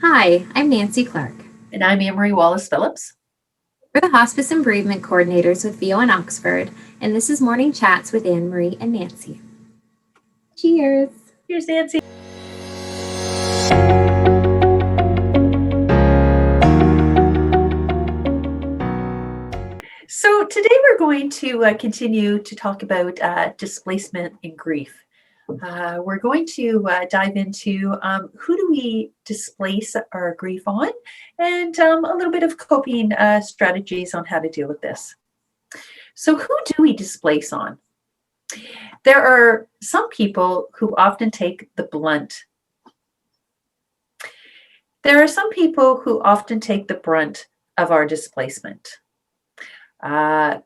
Hi, I'm Nancy Clark. And I'm Amory Wallace-Phillips. We're the Hospice and Bereavement Coordinators with VO in Oxford, and this is Morning Chats with Anne Marie and Nancy. Cheers. Here's Nancy. So today we're going to continue to talk about displacement and grief. We're going to dive into who do we displace our grief on, and a little bit of coping strategies on how to deal with this. So who do we displace on? There are some people who often take the brunt. There are some people who often take the brunt of our displacement.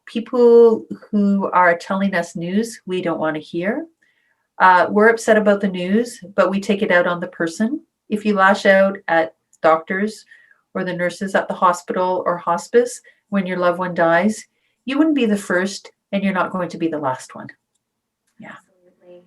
People who are telling us news we don't want to hear. We're upset about the news, but we take it out on the person. If you lash out at doctors or the nurses at the hospital or hospice when your loved one dies, you wouldn't be the first and you're not going to be the last one. Yeah. Absolutely.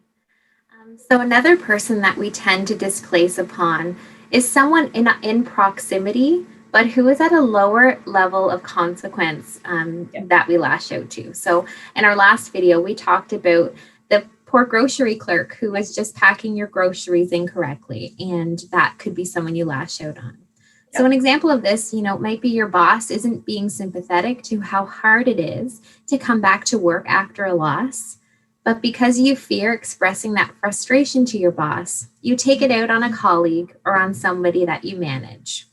So another person that we tend to displace upon is someone in proximity, but who is at a lower level of consequence that we lash out to. So in our last video, we talked about the poor grocery clerk who was just packing your groceries incorrectly, and that could be someone you lash out on. So an example of this, might be your boss isn't being sympathetic to how hard it is to come back to work after a loss. But because you fear expressing that frustration to your boss, you take it out on a colleague or on somebody that you manage.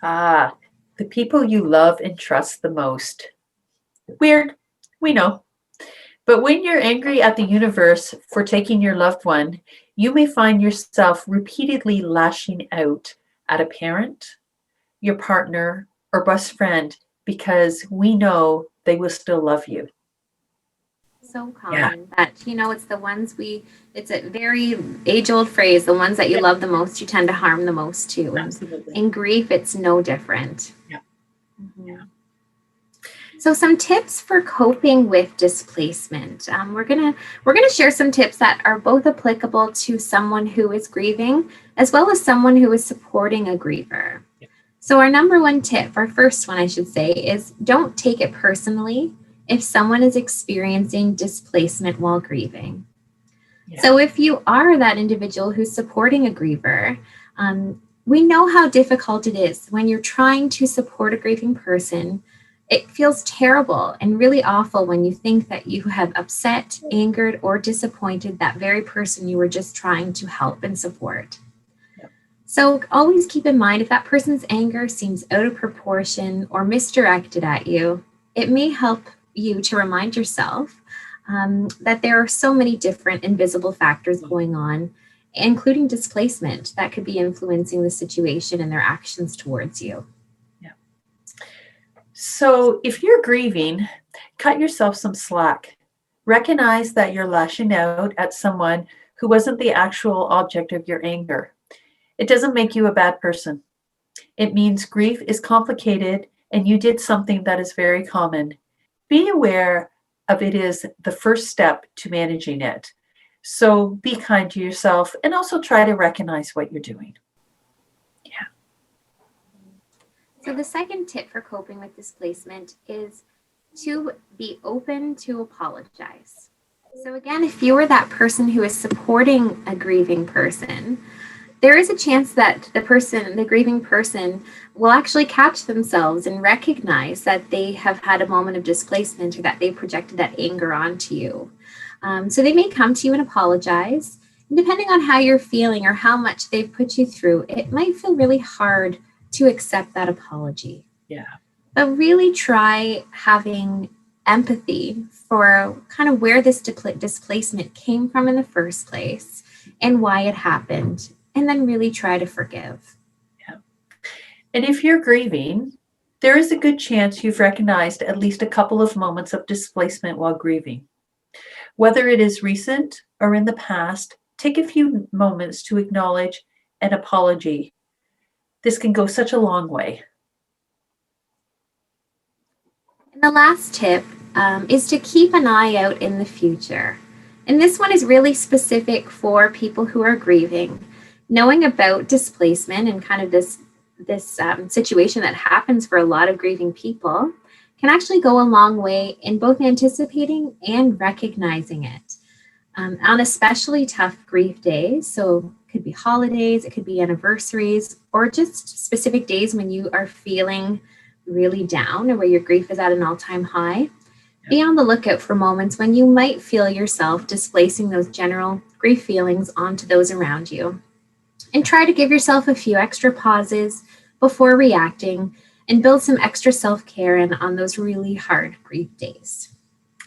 The people you love and trust the most. Weird, we know. But when you're angry at the universe for taking your loved one, you may find yourself repeatedly lashing out at a parent, your partner, or best friend because we know they will still love you. So common that, it's the ones it's a very age-old phrase, the ones that you love the most, you tend to harm the most too. Absolutely. In grief, it's no different. Yeah. Mm-hmm. Yeah. So some tips for coping with displacement. We're gonna share some tips that are both applicable to someone who is grieving as well as someone who is supporting a griever. Yeah. So our number one tip, our first one I should say, is don't take it personally if someone is experiencing displacement while grieving. Yeah. So if you are that individual who's supporting a griever, we know how difficult it is when you're trying to support a grieving person. It feels terrible and really awful when you think that you have upset, angered, or disappointed that very person you were just trying to help and support. Yeah. So always keep in mind if that person's anger seems out of proportion or misdirected at you, it may help you to remind yourself that there are so many different invisible factors going on, including displacement, that could be influencing the situation and their actions towards you. Yeah. So if you're grieving, cut yourself some slack. Recognize that you're lashing out at someone who wasn't the actual object of your anger. It doesn't make you a bad person. It means grief is complicated and you did something that is very common. Being aware of it is the first step to managing it. So be kind to yourself and also try to recognize what you're doing. Yeah. So the second tip for coping with displacement is to be open to apologize. So again, if you are that person who is supporting a grieving person, there is a chance that the grieving person, will actually catch themselves and recognize that they have had a moment of displacement or that they projected that anger onto you. So they may come to you and apologize. And depending on how you're feeling or how much they've put you through, it might feel really hard to accept that apology. Yeah. But really try having empathy for kind of where this displacement came from in the first place and why it happened. And then really try to forgive. Yeah. And if you're grieving, there is a good chance you've recognized at least a couple of moments of displacement while grieving. Whether it is recent or in the past, take a few moments to acknowledge an apology. This can go such a long way. And the last tip is to keep an eye out in the future. And this one is really specific for people who are grieving. knowing about displacement and kind of this situation that happens for a lot of grieving people can actually go a long way in both anticipating and recognizing it. On especially tough grief days, so it could be holidays, it could be anniversaries, or just specific days when you are feeling really down or where your grief is at an all-time high, be on the lookout for moments when you might feel yourself displacing those general grief feelings onto those around you. And try to give yourself a few extra pauses before reacting and build some extra self-care in on those really hard grief days.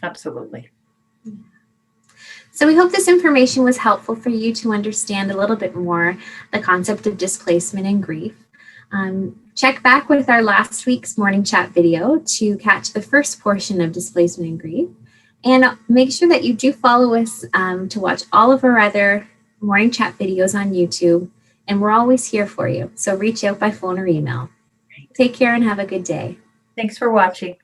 Absolutely. So we hope this information was helpful for you to understand a little bit more the concept of displacement and grief. Check back with our last week's morning chat video to catch the first portion of displacement and grief. And make sure that you do follow us to watch all of our other morning chat videos on YouTube. And we're always here for you. So reach out by phone or email. Take care and have a good day. Thanks for watching.